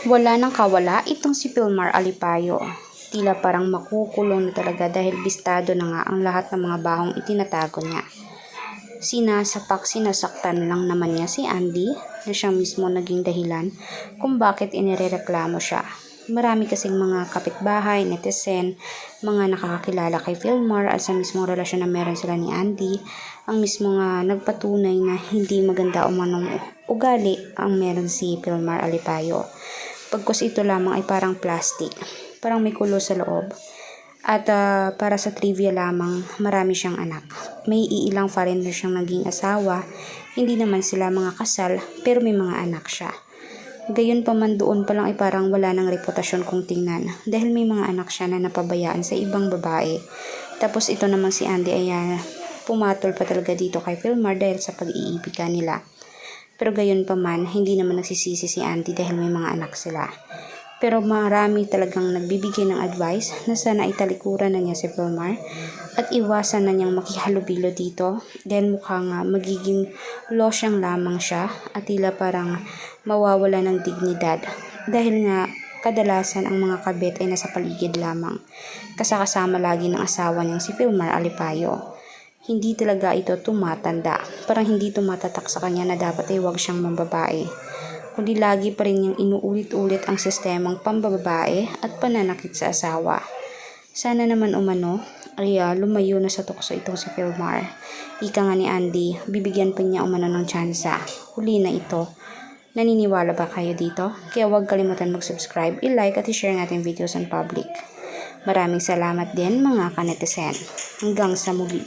Wala nang kawala itong si Vilmar Alipayo. Tila parang makukulong na talaga dahil bistado na nga ang lahat ng mga bahong itinatago niya. Sinasaktan lang naman niya si Andy na siya mismo naging dahilan kung bakit inirereklamo siya. Marami kasing mga kapitbahay, netizen, mga nakakakilala kay Vilmar at sa mismong relasyon na meron sila ni Andy, ang mismo nga nagpatunay na hindi maganda umanong ugali ang meron si Vilmar Alipayo. Pagkos ito lamang ay parang plastic, parang may kulo sa loob. At para sa trivia lamang, marami siyang anak. May iilang foreigner siyang naging asawa, hindi naman sila mga kasal, pero may mga anak siya. Gayon pa man doon pa lang ay parang wala ng reputasyon kung tingnan, dahil may mga anak siya na napabayaan sa ibang babae. Tapos ito naman si Andy ay pumatol pa talaga dito kay Vilmar dahil sa pag-iibigan nila. Pero gayon pa man, hindi naman nagsisisi si Andy dahil may mga anak sila. Pero marami talagang nagbibigay ng advice na sana italikuran na niya si Vilmar at iwasan na niyang makihalubilo dito dahil mukhang magiging losyang lamang siya at tila parang mawawala ng dignidad dahil nga kadalasan ang mga kabit ay nasa paligid lamang kasama lagi ng asawa niyang si Vilmar Alipayo. Hindi talaga ito tumatanda. Parang hindi tumatatak sa kanya na dapat ay huwag siyang mambabae. Kundi lagi pa rin niyang inuulit-ulit ang sistemang pambababae at pananakit sa asawa. Sana naman umano ay lumayo na sa tukso itong si Vilmar. Ika nga ni Andy, bibigyan pa niya umano ng tsansa. Huli na ito. Naniniwala ba kayo dito? Kaya huwag kalimutan mag-subscribe, i-like at i-share natin videos on public. Maraming salamat din mga kanetizen. Hanggang sa muli.